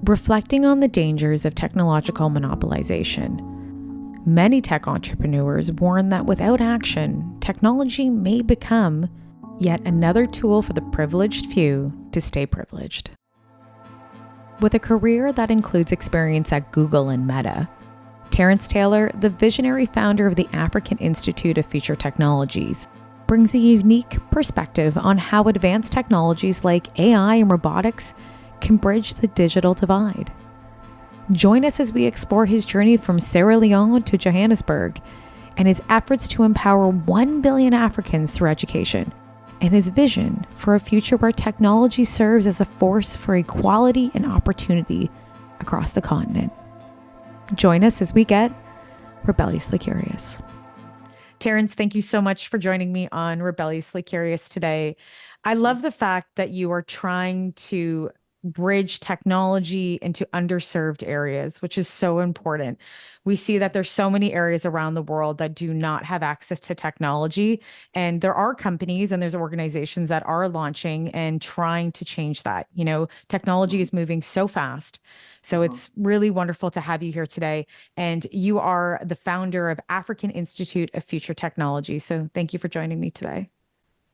Reflecting on the dangers of technological monopolization, many tech entrepreneurs warn that without action, technology may become yet another tool for the privileged few to stay privileged. With a career that includes experience at Google and Meta, Terrence Taylor, the visionary founder of the African Institute of Future Technologies, brings a unique perspective on how advanced technologies like AI and robotics can bridge the digital divide. Join us as we explore his journey from Sierra Leone to Johannesburg and his efforts to empower 1 billion Africans through education, and his vision for a future where technology serves as a force for equality and opportunity across the continent. Join us as we get rebelliously curious. Terrence, thank you so much for joining me on Rebelliously Curious today. I love the fact that you are trying to bridge technology into underserved areas, which is so important. We see that there's so many areas around the world that do not have access to technology. And there are companies and there's organizations that are launching and trying to change that. You know, technology is moving so fast. So it's really wonderful to have you here today. And you are the founder of African Institute of Future Technology. So thank you for joining me today.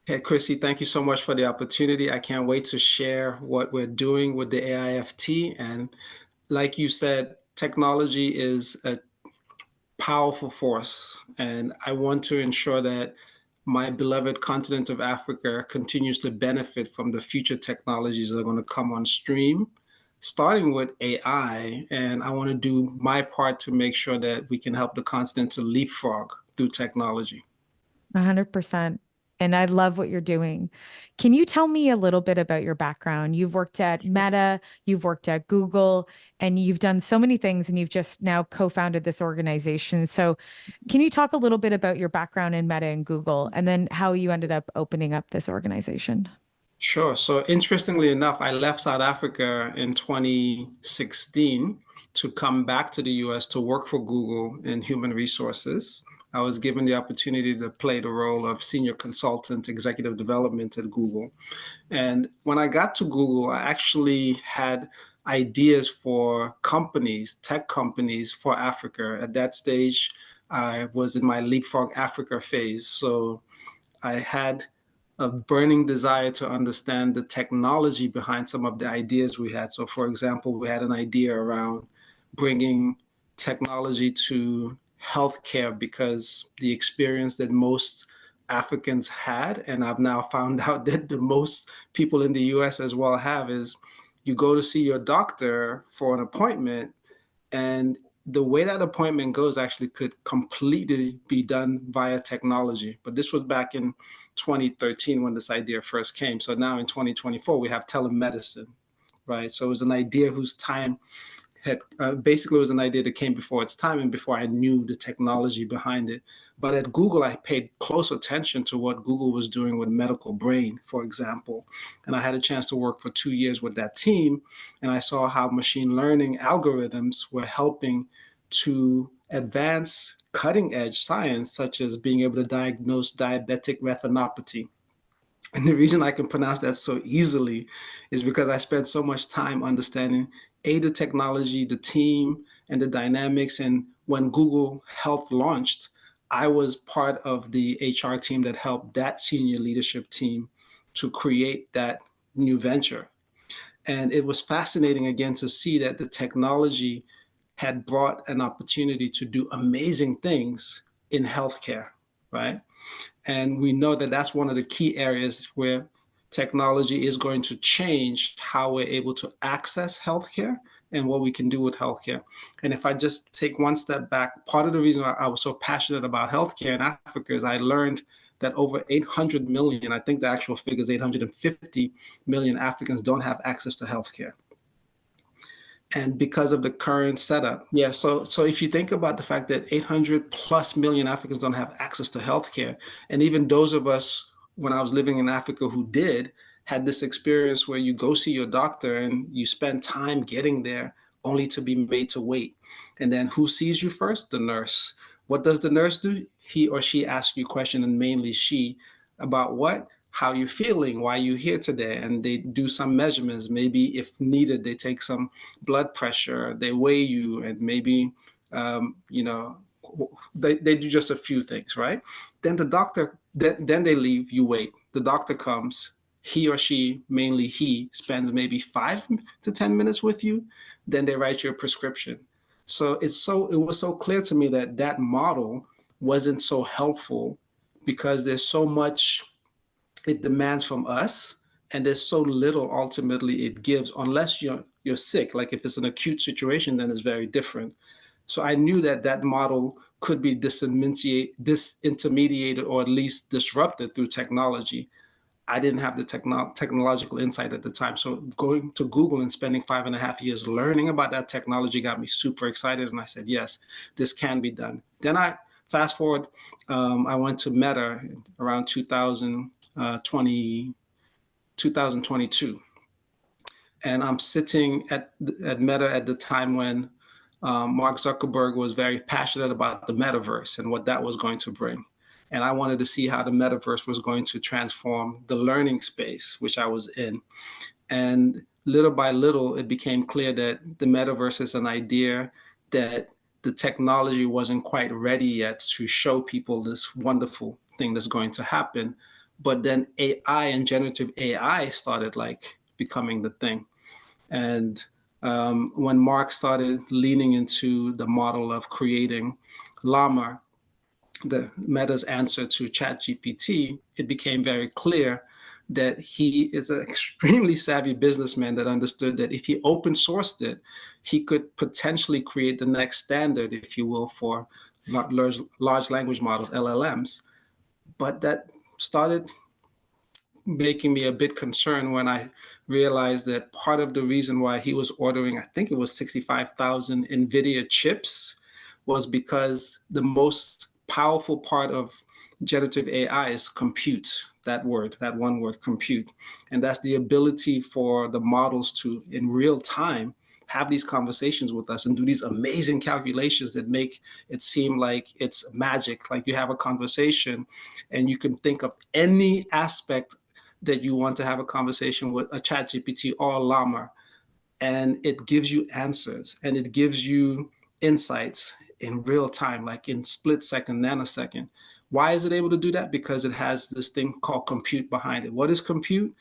Hey, Chrissy, thank you so much for the opportunity. I can't wait to share what we're doing with the AIFT. And like you said, technology is a powerful force. And I want to ensure that my beloved continent of Africa continues to benefit from the future technologies that are going to come on stream, starting with AI. And I want to do my part to make sure that we can help the continent to leapfrog through technology. 100%. And I love what you're doing. Can you tell me a little bit about your background? You've worked at Meta, you've worked at Google, and you've done so many things, and you've just now co-founded this organization. So can you talk a little bit about your background in Meta and Google, and then how you ended up opening up this organization? Sure. So interestingly enough, I left South Africa in 2016 to come back to the US to work for Google in human resources. I was given the opportunity to play the role of senior consultant, executive development at Google. And when I got to Google, I actually had ideas for companies, tech companies for Africa. At that stage, I was in my Leapfrog Africa phase. So I had a burning desire to understand the technology behind some of the ideas we had. So for example, we had an idea around bringing technology to healthcare, because the experience that most Africans had, and I've now found out that the most people in the US as well have, is you go to see your doctor for an appointment, and the way that appointment goes actually could completely be done via technology. But this was back in 2013 when this idea first came. So now in 2024, we have telemedicine, right? So it was an idea whose time had basically was an idea that came before its time and before I knew the technology behind it. But at Google, I paid close attention to what Google was doing with medical brain, for example. And I had a chance to work for 2 years with that team. And I saw how machine learning algorithms were helping to advance cutting edge science, such as being able to diagnose diabetic retinopathy. And the reason I can pronounce that so easily is because I spent so much time understanding the technology, the team, and the dynamics. And when Google Health launched, I was part of the HR team that helped that senior leadership team to create that new venture. And it was fascinating again to see that the technology had brought an opportunity to do amazing things in healthcare, right? And we know that that's one of the key areas where technology is going to change how we're able to access healthcare and what we can do with healthcare. And if I just take one step back, part of the reason I was so passionate about healthcare in Africa is I learned that over 800 million, I think the actual figure is 850 million Africans don't have access to healthcare. And because of the current setup, so if you think about the fact that 800 plus million Africans don't have access to healthcare, and even those of us, when I was living in Africa who did, had this experience where you go see your doctor and you spend time getting there only to be made to wait. And then who sees you first? The nurse. What does the nurse do? He or she asks you questions, and mainly she, about what? How you feeling, why you here today, and they do some measurements. Maybe if needed, they take some blood pressure, they weigh you, and maybe you know, they do just a few things, right? Then the doctor, then they leave, you wait. The doctor comes, he or she, mainly he, spends maybe 5 to 10 minutes with you. Then they write you a prescription. So it was so clear to me that that model wasn't so helpful because there's so much it demands from us, and there's so little ultimately it gives unless you're sick. Like if it's an acute situation, then it's very different. So I knew that that model could be disintermediated or at least disrupted through technology. I didn't have the technological insight at the time. So going to Google and spending 5.5 years learning about that technology got me super excited. And I said, yes, this can be done. Then I fast forward, I went to Meta around 2022. And I'm sitting at Meta at the time when Mark Zuckerberg was very passionate about the metaverse and what that was going to bring. And I wanted to see how the metaverse was going to transform the learning space, which I was in. And little by little, it became clear that the metaverse is an idea that the technology wasn't quite ready yet to show people this wonderful thing that's going to happen. But then AI and generative AI started like becoming the thing. And when Mark started leaning into the model of creating Llama, the Meta's answer to ChatGPT, it became very clear that he is an extremely savvy businessman that understood that if he open sourced it, he could potentially create the next standard, if you will, for large language models, LLMs. But that started making me a bit concerned when I realized that part of the reason why he was ordering, I think it was 65,000 NVIDIA chips, was because the most powerful part of generative AI is compute, that word, that one word, compute. And that's the ability for the models to, in real time, have these conversations with us and do these amazing calculations that make it seem like it's magic. Like you have a conversation and you can think of any aspect that you want to have a conversation with a chat GPT or a llama, and it gives you answers and it gives you insights in real time, like in split second, nanosecond. Why is it able to do that? Because it has this thing called compute behind it. What is compute?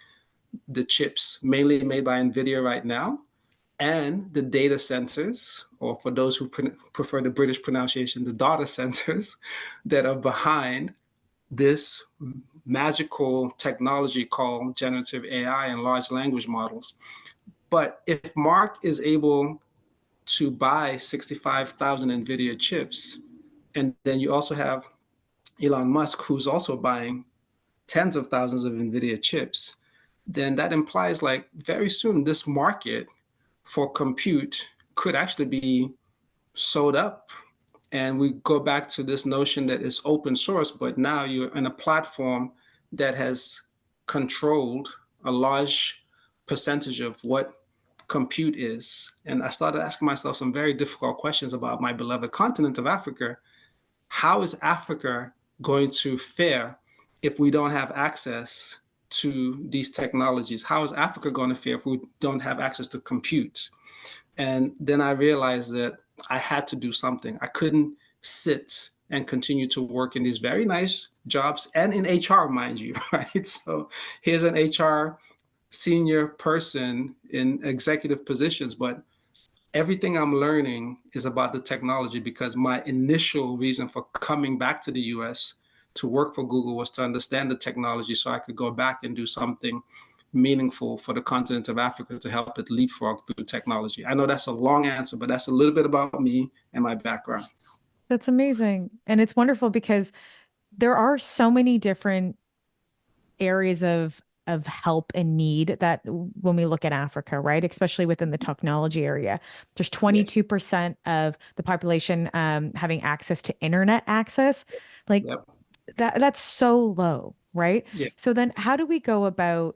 The chips, mainly made by NVIDIA right now, and the data centers, or for those who prefer the British pronunciation, the data centers that are behind this magical technology called generative AI and large language models. But if Mark is able to buy 65,000 NVIDIA chips, and then you also have Elon Musk, who's also buying tens of thousands of NVIDIA chips, then that implies like very soon this market for compute could actually be sold up. And we go back to this notion that it's open source, but now you're in a platform that has controlled a large percentage of what compute is. And I started asking myself some very difficult questions about my beloved continent of Africa. How is Africa going to fare if we don't have access to these technologies? How is Africa going to fare if we don't have access to compute? And then I realized that I had to do something. I couldn't sit and continue to work in these very nice jobs and in HR, mind you, right? So here's an HR senior person in executive positions, but everything I'm learning is about the technology, because my initial reason for coming back to the US to work for Google was to understand the technology so I could go back and do something meaningful for the continent of Africa to help it leapfrog through technology. I know that's a long answer, but that's a little bit about me and my background. That's amazing. And it's wonderful because there are so many different areas of help and need that when we look at Africa, right? Especially within the technology area. There's Yes. 22% of the population having access to internet access. Like Yep. that's so low, right? Yeah. So then how do we go about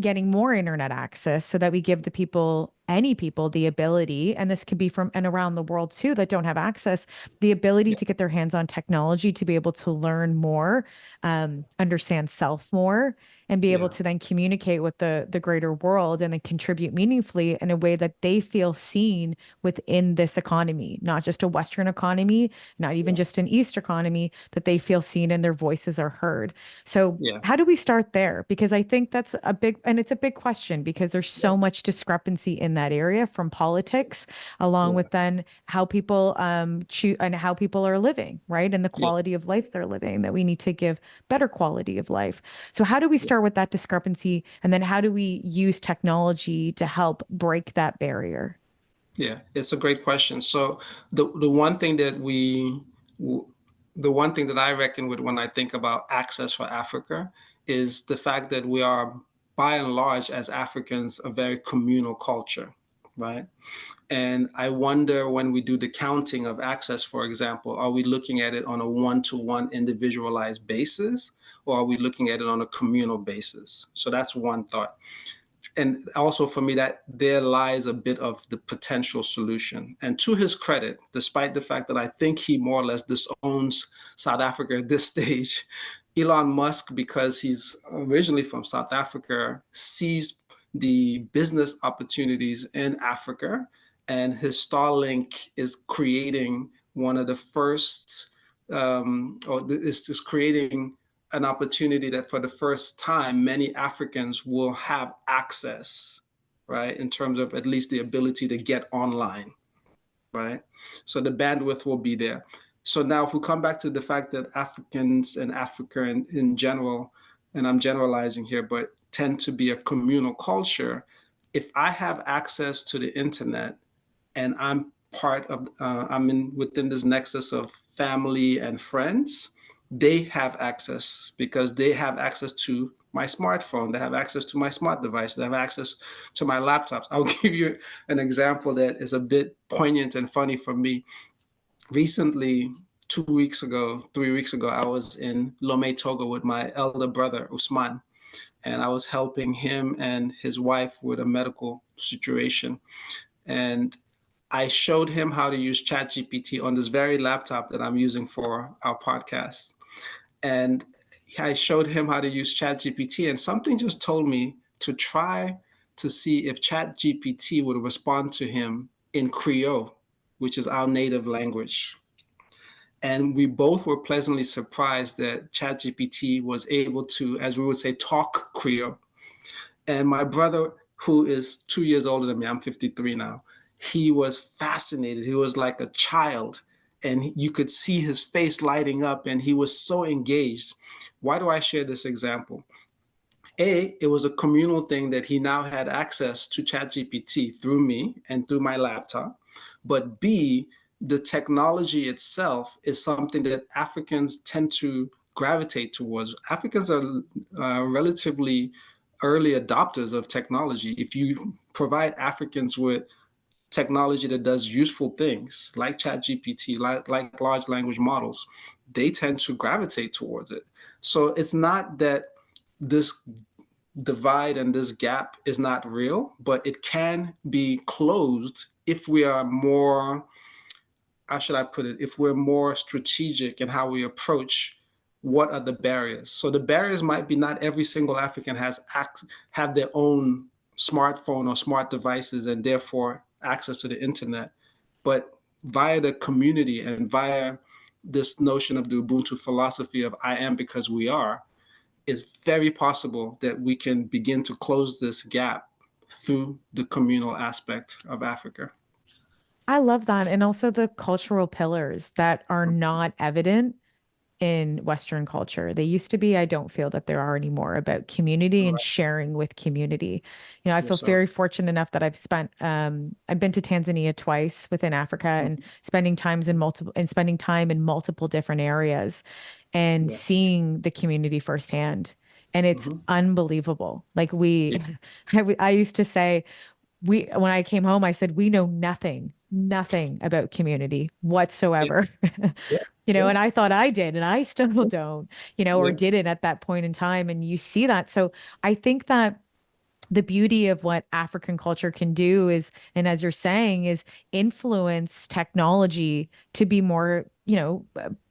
getting more internet access so that we give the people, any people, the ability, and this could be from and around the world too, that don't have access, the ability Yeah. to get their hands on technology to be able to learn more, understand self more, and be able Yeah. to then communicate with the greater world and then contribute meaningfully in a way that they feel seen within this economy, not just a Western economy, not even Yeah. just an East economy, that they feel seen and their voices are heard. So Yeah. how do we start there? Because I think that's a big, and it's a big question because there's Yeah. so much discrepancy in that area from politics, along Yeah. with then how people choose and how people are living, right? And the Yeah. quality of life they're living, that we need to give better quality of life. So how do we Yeah. start with that discrepancy? And then how do we use technology to help break that barrier? Yeah, it's a great question. So the one thing that w- the one thing that I reckon with when I think about access for Africa is the fact that we are, by and large, as Africans, a very communal culture, right? And I wonder when we do the counting of access, for example, are we looking at it on a one-to-one individualized basis, or are we looking at it on a communal basis? So that's one thought. And also for me, that there lies a bit of the potential solution. And to his credit, despite the fact that I think he more or less disowns South Africa at this stage, Elon Musk, because he's originally from South Africa, sees the business opportunities in Africa, and his Starlink is creating one of the first, or is just creating an opportunity that for the first time, many Africans will have access, right? In terms of at least the ability to get online, right? So the bandwidth will be there. So now if we come back to the fact that Africans and Africa in general, and I'm generalizing here, but tend to be a communal culture, if I have access to the internet and I'm in within this nexus of family and friends, they have access because they have access to my smartphone, they have access to my smart device, they have access to my laptops. I'll give you an example that is a bit poignant and funny for me. Recently, 2 weeks ago, 3 weeks ago, I was in Lomé, Togo with my elder brother, Usman, and I was helping him and his wife with a medical situation. And I showed him how to use ChatGPT on this very laptop that I'm using for our podcast. And I showed him how to use ChatGPT, and something just told me to try to see if ChatGPT would respond to him in Creole, which is our native language. And we both were pleasantly surprised that ChatGPT was able to, as we would say, talk Creole. And my brother, who is 2 years older than me, I'm 53 now, he was fascinated. He was like a child, and you could see his face lighting up, and he was so engaged. Why do I share this example? A, it was a communal thing that he now had access to ChatGPT through me and through my laptop. But B, the technology itself is something that Africans tend to gravitate towards. Africans are relatively early adopters of technology. If you provide Africans with technology that does useful things like ChatGPT, like large language models, they tend to gravitate towards it. So it's not that this divide and this gap is not real, but it can be closed if we are more, how should I put it, if we're more strategic in how we approach what are the barriers. So the barriers might be not every single African have their own smartphone or smart devices and therefore access to the internet, but via the community and via this notion of the Ubuntu philosophy of I am because we are, it's very possible that we can begin to close this gap through the communal aspect of Africa. I love that. And also the cultural pillars that are not evident in Western culture. They used to be, I don't feel that there are anymore, about community and Right. sharing with community. You know, I feel Yes, sir. very fortunate enough that I've been to Tanzania twice within Africa and Mhm. spending time in multiple different areas and Yeah. seeing the community firsthand. And it's Hmm. unbelievable. Like Yeah. I used to say, when I came home, I said, we know nothing about community Yeah. whatsoever. Yeah. And Yeah. I thought I did, and I still don't, or Yeah. didn't at that point in time. And you see that. So I think that the beauty of what African culture can do is, and as you're saying, is influence technology to be more,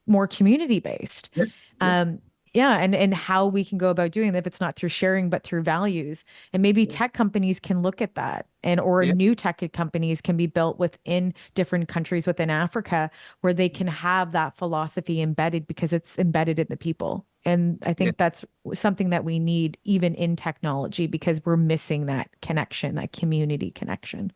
more community based. Yeah, yeah, Um, yeah, and how we can go about doing that if it's not through sharing, but through values. And maybe yeah, tech companies can look at that, and or yeah, new tech companies can be built within different countries within Africa where they can have that philosophy embedded because it's embedded in the people. And I yeah. think that's something that we need even in technology because we're missing that connection, that community connection.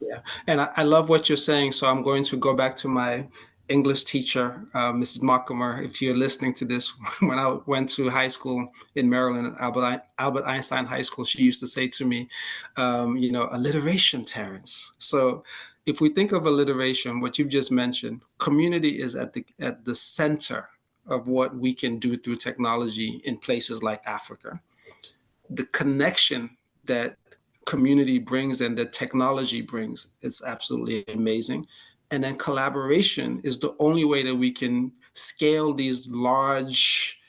Yeah, and I love what you're saying. So I'm going to go back to my English teacher, Mrs. Markhamer. If you're listening to this, when I went to high school in Maryland, Albert Einstein High School, she used to say to me, alliteration, Terrence. So if we think of alliteration, what you've just mentioned, community is at the center of what we can do through technology in places like Africa. The connection that community brings and that technology brings, it's absolutely amazing. And then collaboration is the only way that we can scale these large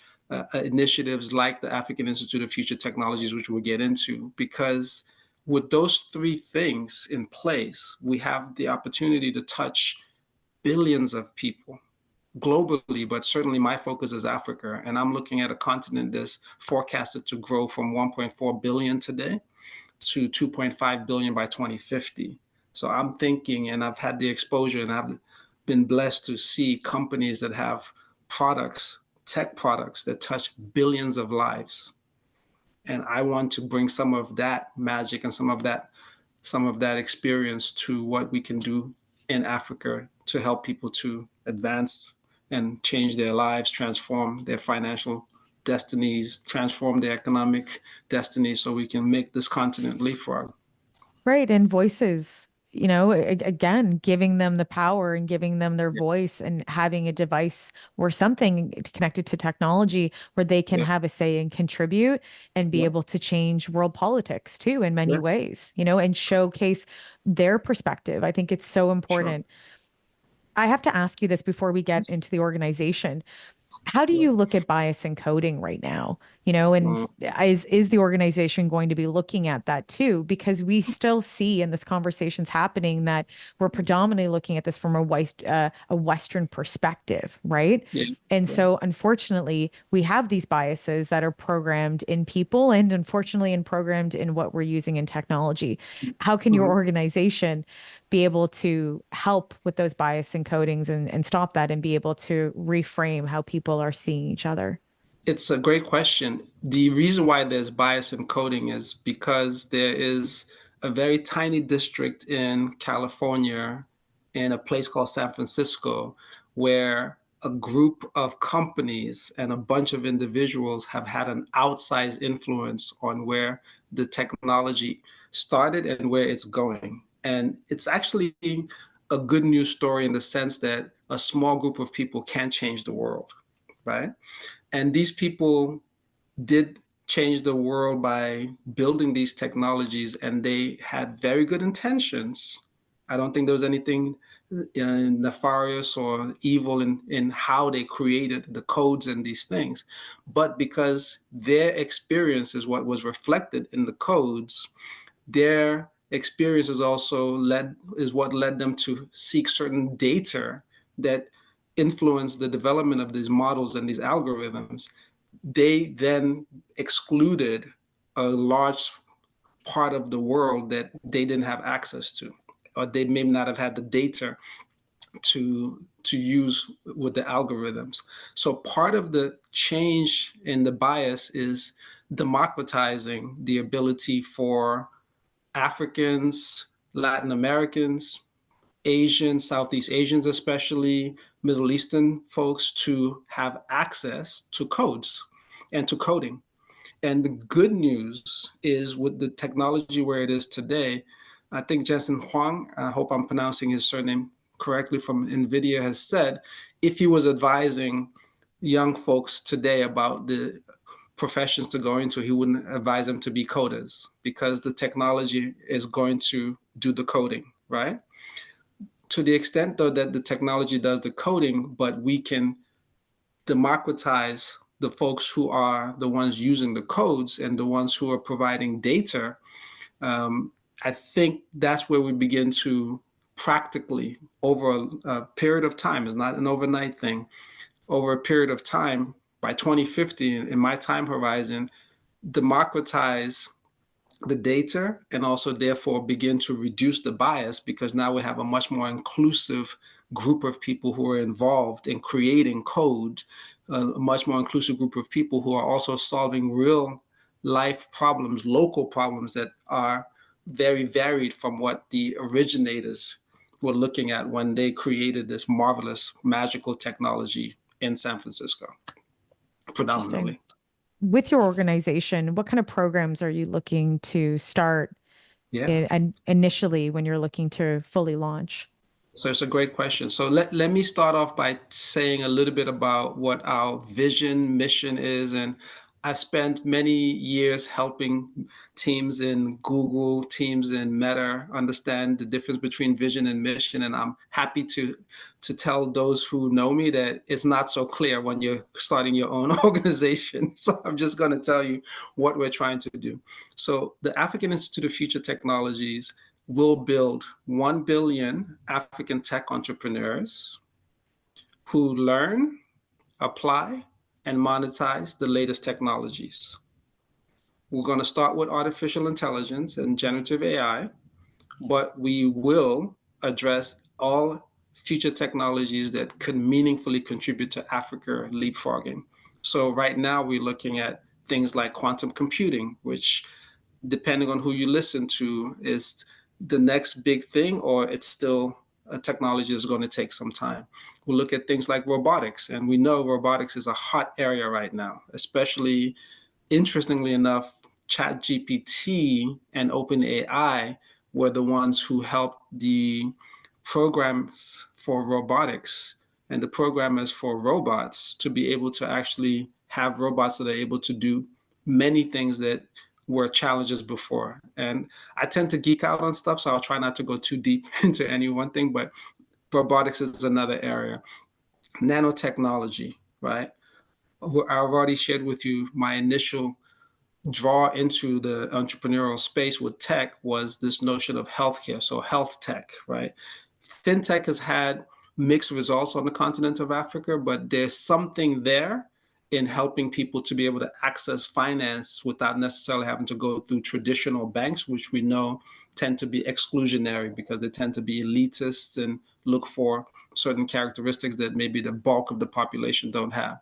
initiatives like the African Institute of Future Technologies, which we'll get into, because with those three things in place, we have the opportunity to touch billions of people globally, but certainly my focus is Africa. And I'm looking at a continent that's forecasted to grow from 1.4 billion today to 2.5 billion by 2050. So I'm thinking, and I've had the exposure and I've been blessed to see companies that have products, tech products that touch billions of lives. And I want to bring some of that magic and some of that experience to what we can do in Africa to help people to advance and change their lives, transform their financial destinies, transform their economic destinies so we can make this continent leapfrog. Right. And voices, again, giving them the power and giving them their Yeah, voice and having a device or something connected to technology where they can yeah, have a say and contribute and be yeah, able to change world politics too in many yeah. ways, and showcase their perspective. I think it's so Sure. important. I have to ask you this before we get into the organization. How do Yeah. you look at bias and coding right now? And Mm, is the organization going to be looking at that too? Because we still see in this conversations happening that we're predominantly looking at this from a Western perspective, right? yeah, And yeah. so, unfortunately, we have these biases that are programmed in people and unfortunately, and programmed in what we're using in technology. How can your Mhm. organization be able to help with those bias encodings and stop that and be able to reframe how people are seeing each other? It's a great question. The reason why there's bias in coding is because there is a very tiny district in California, in a place called San Francisco, where a group of companies and a bunch of individuals have had an outsized influence on where the technology started and where it's going. And it's actually a good news story in the sense that a small group of people can change the world, right? And these people did change the world by building these technologies, and they had very good intentions. I don't think there was anything nefarious or evil in how they created the codes and these things. But because their experience is what was reflected in the codes, their experience is what led them to seek certain data that influenced the development of these models and these algorithms. They then excluded a large part of the world that they didn't have access to, or they may not have had the data to use with the algorithms. So part of the change in the bias is democratizing the ability for Africans, Latin Americans, Asians, Southeast Asians, especially Middle Eastern folks, to have access to codes and to coding. And the good news is with the technology where it is today, I think Jensen Huang, I hope I'm pronouncing his surname correctly, from NVIDIA, has said if he was advising young folks today about the professions to go into, he wouldn't advise them to be coders because the technology is going to do the coding, right? To the extent, though, that the technology does the coding, but we can democratize the folks who are the ones using the codes and the ones who are providing data, I think that's where we begin to practically, over a period of time, it's not an overnight thing, over a period of time, by 2050, in my time horizon, democratize the data and also therefore begin to reduce the bias, because now we have a much more inclusive group of people who are involved in creating code, a much more inclusive group of people who are also solving real life problems, local problems that are very varied from what the originators were looking at when they created this marvelous, magical technology in San Francisco, Interesting. predominantly. With your organization, what kind of programs are you looking to start Yeah. initially when you're looking to fully launch? So it's a great question. So let me start off by saying a little bit about what our vision, mission is. And I've spent many years helping teams in Google, teams in Meta understand the difference between vision and mission. And I'm happy to tell those who know me that it's not so clear when you're starting your own organization. So I'm just going to tell you what we're trying to do. So the African Institute of Future Technologies will build 1 billion African tech entrepreneurs who learn, apply, and monetize the latest technologies. We're going to start with artificial intelligence and generative AI, but we will address all future technologies that could meaningfully contribute to Africa leapfrogging. So right now we're looking at things like quantum computing, which, depending on who you listen to, is the next big thing, or it's still a technology that's going to take some time. We'll look at things like robotics, and we know robotics is a hot area right now, especially, interestingly enough, ChatGPT and OpenAI were the ones who helped the programs for robotics and the programmers for robots to be able to actually have robots that are able to do many things that were challenges before. And I tend to geek out on stuff, so I'll try not to go too deep into any one thing, but robotics is another area. Nanotechnology, right? I've already shared with you my initial draw into the entrepreneurial space with tech was this notion of healthcare, so health tech, right? Fintech has had mixed results on the continent of Africa, but there's something there in helping people to be able to access finance without necessarily having to go through traditional banks, which we know tend to be exclusionary because they tend to be elitists and look for certain characteristics that maybe the bulk of the population don't have.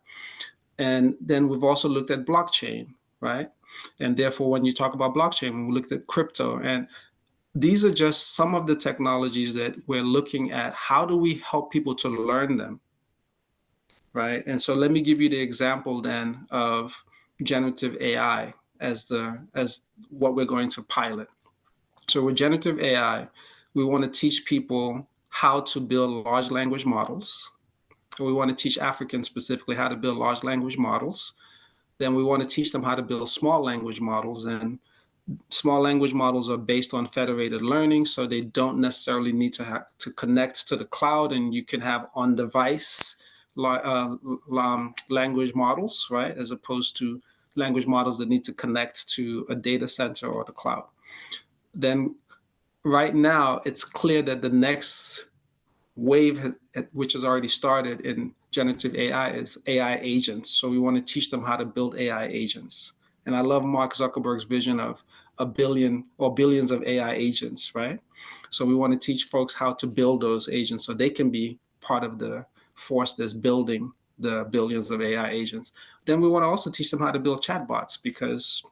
And then we've also looked at blockchain, right? And therefore, when you talk about blockchain, we looked at crypto. And these are just some of the technologies that we're looking at. How do we help people to learn them, right? And so let me give you the example then of generative AI as what we're going to pilot. So with generative AI, we want to teach people how to build large language models. We want to teach Africans specifically how to build large language models. Then we want to teach them how to build small language models. And small language models are based on federated learning, so they don't necessarily need to have to connect to the cloud, and you can have on-device language models, right, as opposed to language models that need to connect to a data center or the cloud. Then right now, it's clear that the next wave, which has already started in generative AI, is AI agents. So we want to teach them how to build AI agents. And I love Mark Zuckerberg's vision of a billion or billions of AI agents, right? So we want to teach folks how to build those agents so they can be part of the force that's building the billions of AI agents. Then we want to also teach them how to build chatbots, because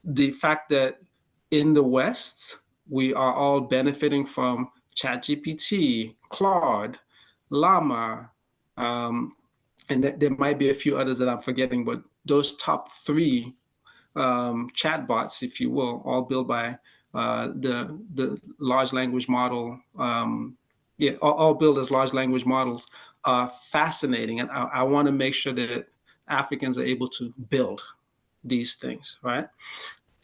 the fact that in the West, we are all benefiting from ChatGPT, Claude, Llama, and there might be a few others that I'm forgetting, but those top three chatbots, if you will, all built by the large language model, all built as large language models, are fascinating. And I want to make sure that Africans are able to build these things, right?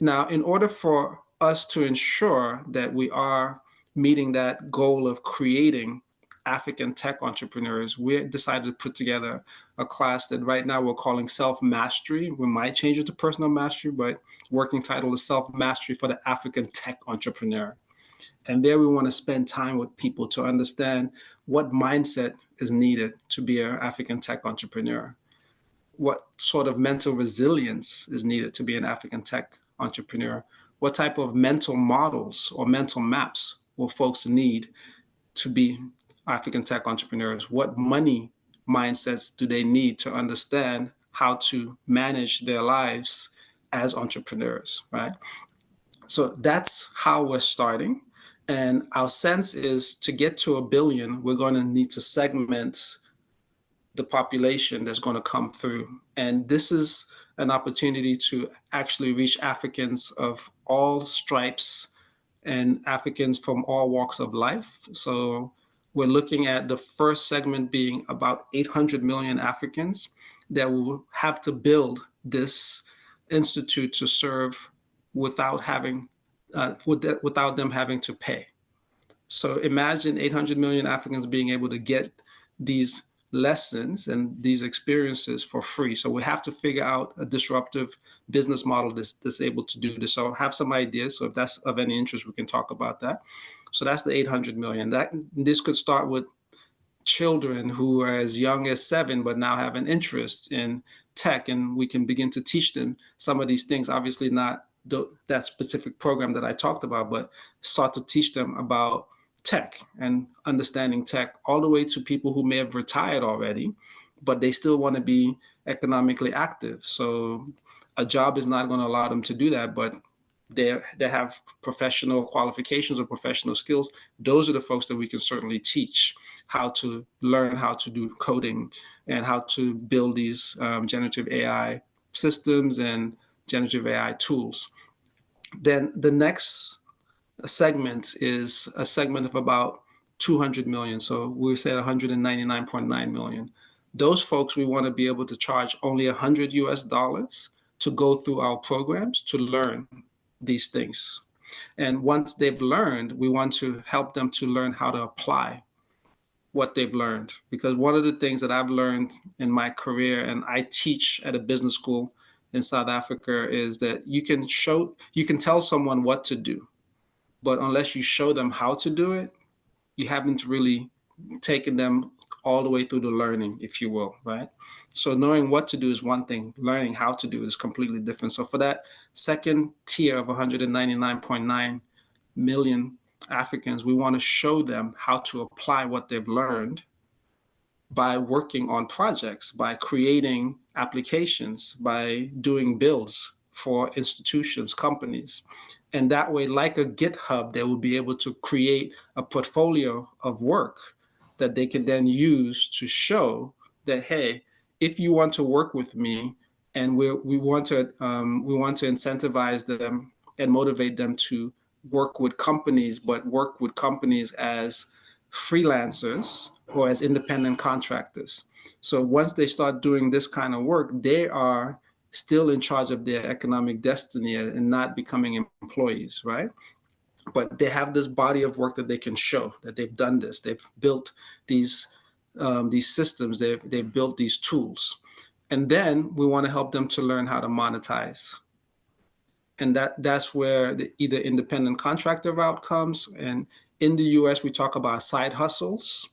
Now, in order for us to ensure that we are meeting that goal of creating African tech entrepreneurs, we decided to put together a class that right now we're calling Self-Mastery. We might change it to Personal Mastery, but working title is Self-Mastery for the African Tech Entrepreneur. And there we want to spend time with people to understand what mindset is needed to be an African tech entrepreneur, what sort of mental resilience is needed to be an African tech entrepreneur, what type of mental models or mental maps will folks need to be African tech entrepreneurs, what money mindsets do they need to understand how to manage their lives as entrepreneurs, right? So that's how we're starting. And our sense is to get to 1 billion, we're going to need to segment the population that's going to come through. And this is an opportunity to actually reach Africans of all stripes and Africans from all walks of life. So we're looking at the first segment being about 800 million Africans that will have to build this institute to serve without them having to pay. So imagine 800 million Africans being able to get these lessons and these experiences for free. So we have to figure out a disruptive business model that's able to do this. So I have some ideas. So if that's of any interest, we can talk about that. So that's the 800 million. This could start with children who are as young as 7, but now have an interest in tech, and we can begin to teach them some of these things. Obviously not that specific program that I talked about, but start to teach them about tech and understanding tech, all the way to people who may have retired already, but they still want to be economically active. So a job is not going to allow them to do that, but they have professional qualifications or professional skills. Those are the folks that we can certainly teach how to learn how to do coding and how to build these generative AI systems and generative AI tools. Then the next segment is a segment of about 200 million. So we said 199.9 million. Those folks, we want to be able to charge only $100 to go through our programs to learn these things. And once they've learned, we want to help them to learn how to apply what they've learned. Because one of the things that I've learned in my career, and I teach at a business school in South Africa, is that you can tell someone what to do, but unless you show them how to do it, you haven't really taken them all the way through the learning, if you will, right? So knowing what to do is one thing, learning how to do it is completely different. So for that second tier of 199.9 million Africans, we want to show them how to apply what they've learned by working on projects, by creating applications, by doing builds for institutions, companies. And that way, like a GitHub, they will be able to create a portfolio of work that they can then use to show that, hey, if you want to work with me, and we want to incentivize them and motivate them to work with companies, but work with companies as freelancers or as independent contractors. So once they start doing this kind of work, they are still in charge of their economic destiny and not becoming employees, right? But they have this body of work that they can show that they've done this. They've built these systems. They've built these tools, and then we want to help them to learn how to monetize. And that's where the either independent contractor route comes. And in the U.S., we talk about side hustles.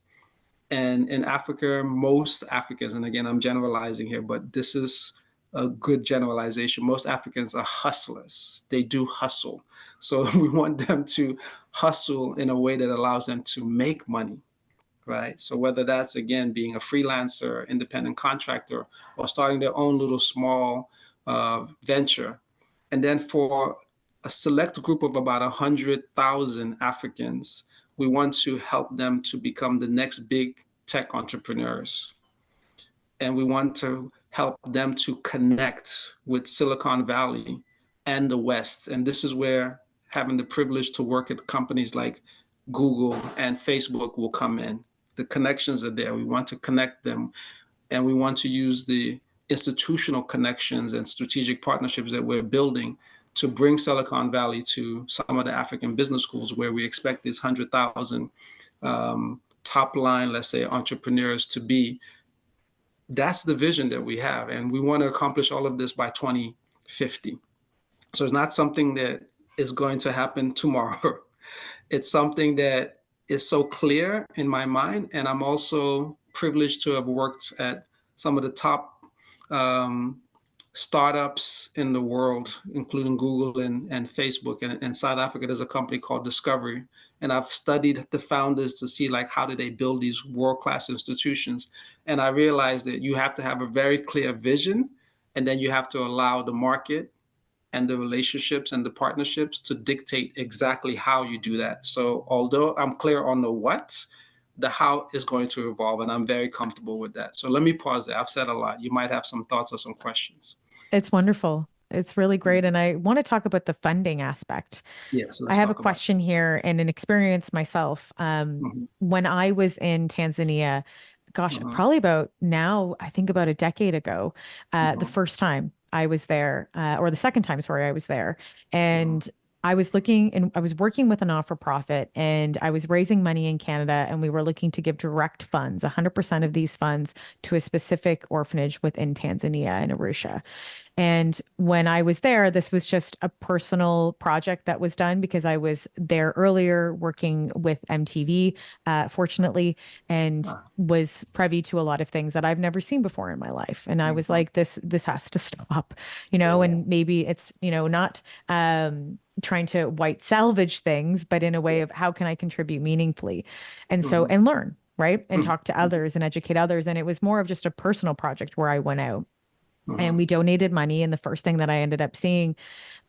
And in Africa, most Africans, and again, I'm generalizing here, but this is a good generalization. Most Africans are hustlers. They do hustle. So we want them to hustle in a way that allows them to make money, right? So whether that's, again, being a freelancer, independent contractor, or starting their own little small venture. And then for a select group of about 100,000 Africans, we want to help them to become the next big tech entrepreneurs. And we want to help them to connect with Silicon Valley and the West. And this is where having the privilege to work at companies like Google and Facebook will come in. The connections are there. We want to connect them, and we want to use the institutional connections and strategic partnerships that we're building to bring Silicon Valley to some of the African business schools where we expect these 100,000 top line, let's say, entrepreneurs to be. That's the vision that we have. And we want to accomplish all of this by 2050. So it's not something that is going to happen tomorrow. It's something that is so clear in my mind. And I'm also privileged to have worked at some of the top startups in the world, including Google and Facebook. And in South Africa, there's a company called Discovery. And I've studied the founders to see like how do they build these world-class institutions. And I realized that you have to have a very clear vision, and then you have to allow the market and the relationships and the partnerships to dictate exactly how you do that. So although I'm clear on the what, the how is going to evolve, and I'm very comfortable with that. So let me pause there. I've said a lot. You might have some thoughts or some questions. It's wonderful. It's really great. And I want to talk about the funding aspect. Yes, I let's have a talk about question here and an experience myself. it. Hmm. When I was in Tanzania, gosh, Hmm. probably about now, I think about a decade ago, the Hmm. first time I was there, or the second time, sorry, I was there. Hmm. And I was looking and I was working with a not-for-profit and I was raising money in Canada and we were looking to give direct funds, 100% of these funds to a specific orphanage within Tanzania in Arusha. And when I was there, this was just a personal project that was done because I was there earlier working with MTV, fortunately, and Ah, was privy to a lot of things that I've never seen before in my life. And I was mhm. like, this has to stop, Yeah. and maybe it's, not trying to white salvage things, but in a way Yeah. of how can I contribute meaningfully? And so, Hmm. and learn, right? And Hmm. talk to others and educate others. And it was more of just a personal project where I went out and Hmm. we donated money. And the first thing that I ended up seeing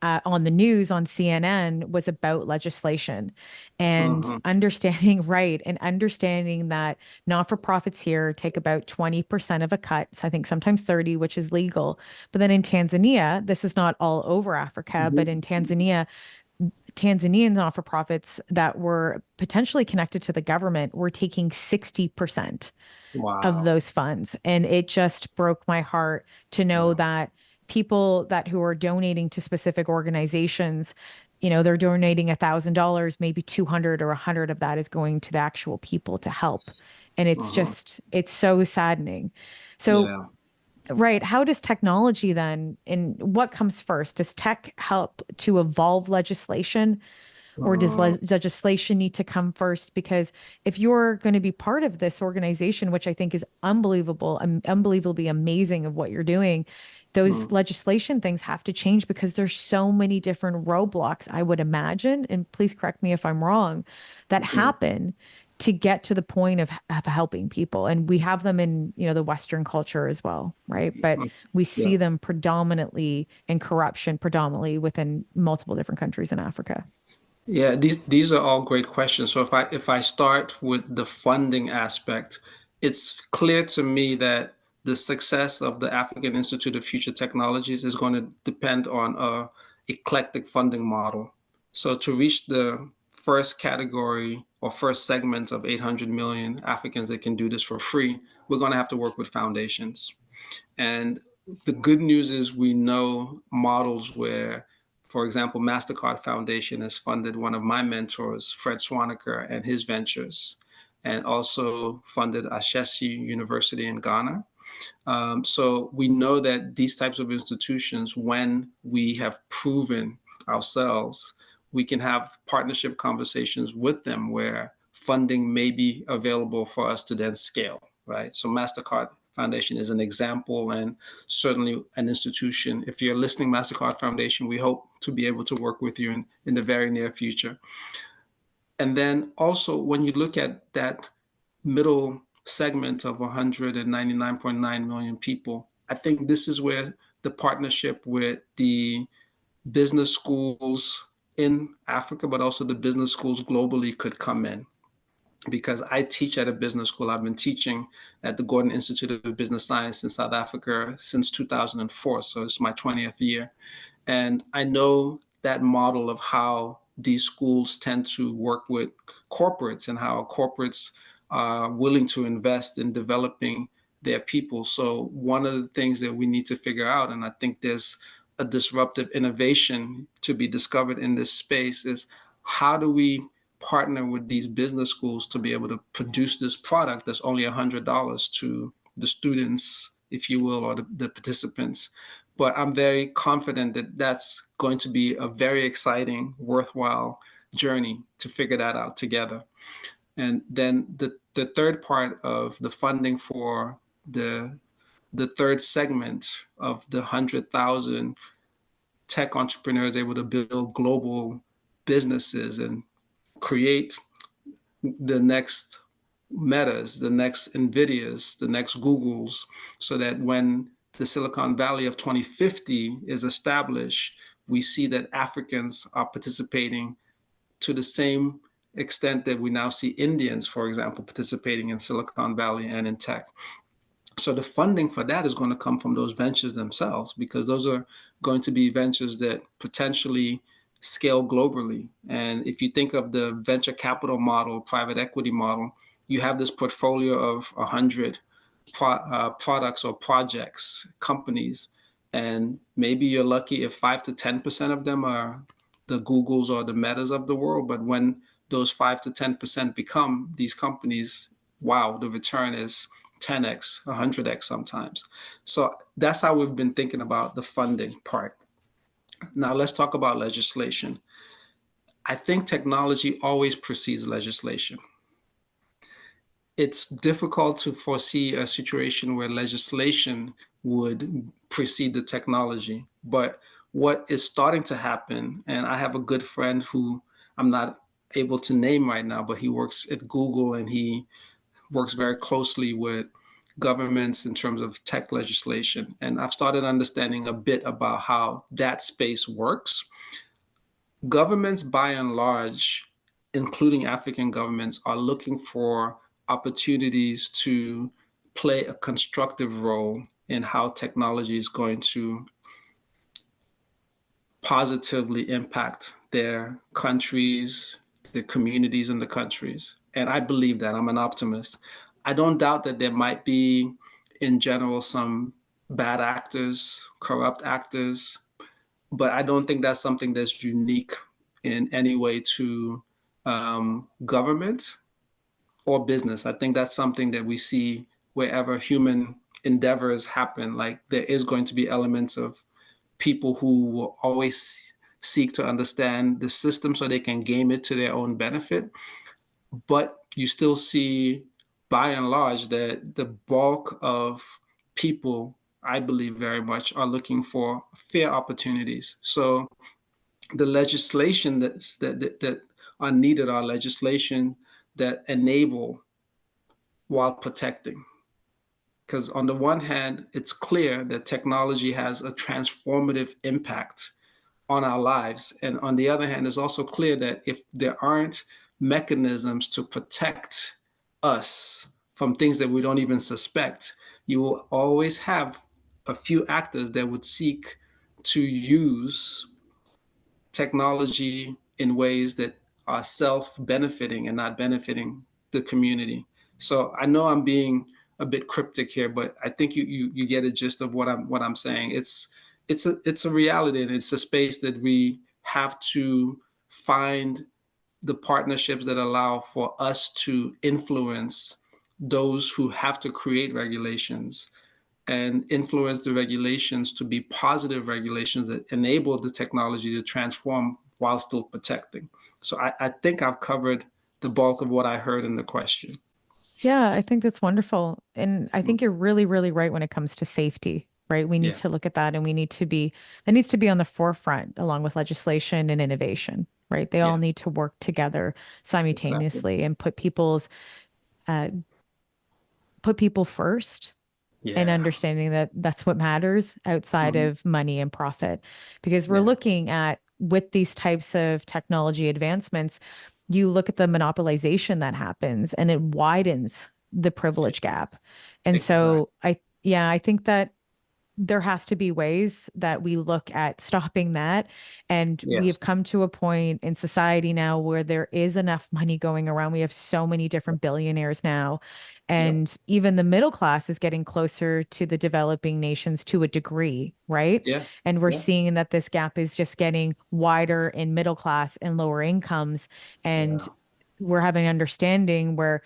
on the news on CNN was about legislation and Hmm. understanding, right, and understanding that not for profits here take about 20% of a cut. So I think sometimes 30, which is legal. But then in Tanzania, this is not all over Africa, but in Tanzania, Tanzanian not for profits that were potentially connected to the government were taking 60% of Wow. those funds. And it just broke my heart to know Yeah. that people that who are donating to specific organizations, they're donating $1,000, maybe 200 or 100 of that is going to the actual people to help. And Hmm. it's so saddening. So, Yeah. right, how does technology then, and what comes first? Does tech help to evolve legislation? Or does Hmm. legislation need to come first? Because if you're going to be part of this organization, which I think is unbelievable, unbelievably amazing of what you're doing, those Hmm. legislation things have to change because there's so many different roadblocks, I would imagine, and please correct me if I'm wrong, that Hmm. happen to get to the point of helping people. And we have them in, the Western culture as well, right? But we Yeah. see them predominantly in corruption, predominantly within multiple different countries in Africa. Yeah, these are all great questions. So if I start with the funding aspect, it's clear to me that the success of the African Institute of Future Technologies is going to depend on a eclectic funding model. So to reach the first category or first segment of 800 million Africans that can do this for free, we're going to have to work with foundations. And the good news is we know models where, for example, MasterCard Foundation has funded one of my mentors, Fred Swaniker, and his ventures, and also funded Ashesi University in Ghana. So we know that these types of institutions, when we have proven ourselves, we can have partnership conversations with them where funding may be available for us to then scale, right? So MasterCard Foundation is an example, and certainly an institution. If you're listening, MasterCard Foundation, we hope to be able to work with you in the very near future. And then also, when you look at that middle segment of 199.9 million people, I think this is where the partnership with the business schools in Africa, but also the business schools globally could come in. Because I teach at a business school. I've been teaching at the Gordon Institute of Business Science in South Africa since 2004. So it's my 20th year. And I know that model of how these schools tend to work with corporates and how corporates are willing to invest in developing their people. So one of the things that we need to figure out, and I think there's a disruptive innovation to be discovered in this space, is how do we partner with these business schools to be able to produce this product that's only $100 to the students, if you will, or the participants. But I'm very confident that that's going to be a very exciting, worthwhile journey to figure that out together. And then the third part of the funding for the third segment of the 100,000 tech entrepreneurs able to build global businesses and create the next Metas, the next Nvidias, the next Googles, so that when the Silicon Valley of 2050 is established, we see that Africans are participating to the same extent that we now see Indians, for example, participating in Silicon Valley and in tech. So the funding for that is going to come from those ventures themselves, because those are going to be ventures that potentially scale globally. And if you think of the venture capital model, private equity model, you have this portfolio of 100 products or projects, companies, and maybe you're lucky if 5 to 10% of them are the Googles or the Metas of the world. But when those 5 to 10% become these companies, wow, the return is 10x, 100x sometimes. So that's how we've been thinking about the funding part. Now let's talk about legislation. I think technology always precedes legislation. It's difficult to foresee a situation where legislation would precede the technology. But what is starting to happen, and I have a good friend who I'm not able to name right now, but he works at Google and he works very closely with governments in terms of tech legislation. And I've started understanding a bit about how that space works. Governments, by and large, including African governments, are looking for opportunities to play a constructive role in how technology is going to positively impact their countries, their communities, and the countries. And I believe that. I'm an optimist. I don't doubt that there might be, in general, some bad actors, corrupt actors, but I don't think that's something that's unique in any way to government or business. I think that's something that we see wherever human endeavors happen. Like there is going to be elements of people who will always seek to understand the system so they can game it to their own benefit. But you still see, by and large, that the bulk of people, I believe very much, are looking for fair opportunities. So the legislation that are needed are legislation that enable while protecting. Because on the one hand, it's clear that technology has a transformative impact on our lives. And on the other hand, it's also clear that if there aren't mechanisms to protect us from things that we don't even suspect, you will always have a few actors that would seek to use technology in ways that are self-benefiting and not benefiting the community. So I know I'm being a bit cryptic here, but I think you get a gist of what I'm saying. It's a reality, and it's a space that we have to find the partnerships that allow for us to influence those who have to create regulations and influence the regulations to be positive regulations that enable the technology to transform while still protecting. So I think I've covered the bulk of what I heard in the question. Yeah, I think that's wonderful. And I think you're really, really right when it comes to safety, right? We need Yeah, to look at that and we need to be, it needs to be on the forefront along with legislation and innovation, right? They all yeah, need to work together exactly. simultaneously and uh, put people first and Yeah, understanding that that's what matters outside mhm, of money and profit. Because we're yeah, looking at, with these types of technology advancements, you look at the monopolization that happens and it widens the privilege gap. And so exactly. yeah, I think that there has to be ways that we look at stopping that. And we have Yes. come to a point in society now where there is enough money going around. We have so many different billionaires now. Yep. And even the middle class is getting closer to the developing nations to a degree, right? Yeah. And we're Yeah. seeing that this gap is just getting wider in middle class and lower incomes. And Yeah. we're having understanding where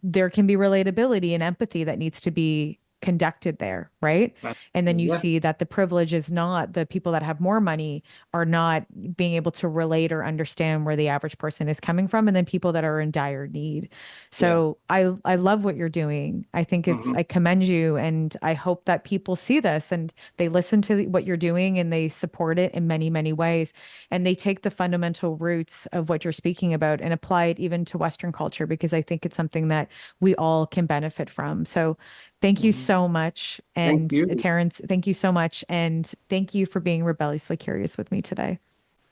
there can be relatability and empathy that needs to be conducted there, right? That's, And then you yeah, see that the privilege is not the people that have more money are not being able to relate or understand where the average person is coming from, and then people that are in dire need. yeah. So I love what you're doing. I think Hmm. I commend you, and I hope that people see this and they listen to what you're doing and they support it in many, many ways. And they take the fundamental roots of what you're speaking about and apply it even to Western culture, because I think it's something that we all can benefit from. So thank you Hmm. so much. Thank And you. Terrence, thank you so much. And thank you for being rebelliously curious with me today.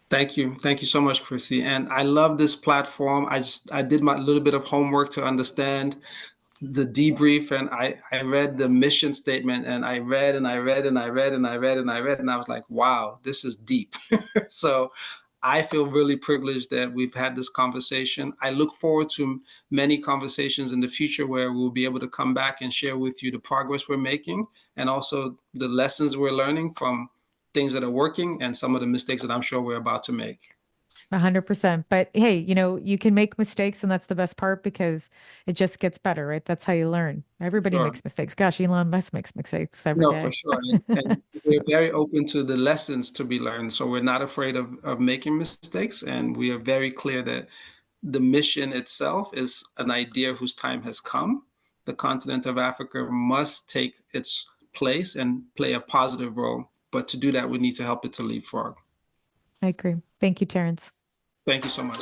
Thank you. Thank you so much, Chrissy. And I love this platform. I did my little bit of homework to understand the debrief, and I read the mission statement, and I read and I read and I read and I read and I read, and I was like, wow, this is deep. So I feel really privileged that we've had this conversation. I look forward to many conversations in the future where we'll be able to come back and share with you the progress we're making and also the lessons we're learning from things that are working and some of the mistakes that I'm sure we're about to make. 100%. But hey, you can make mistakes, and that's the best part because it just gets better, right? That's how you learn. Everybody Sure. makes mistakes. Gosh, Elon Musk makes mistakes every No, for day. sure. And we're So very open to the lessons to be learned. So we're not afraid of making mistakes. And we are very clear that the mission itself is an idea whose time has come. The continent of Africa must take its place and play a positive role. But to do that, we need to help it to leapfrog. I agree. Thank you, Terrence. Thank you so much.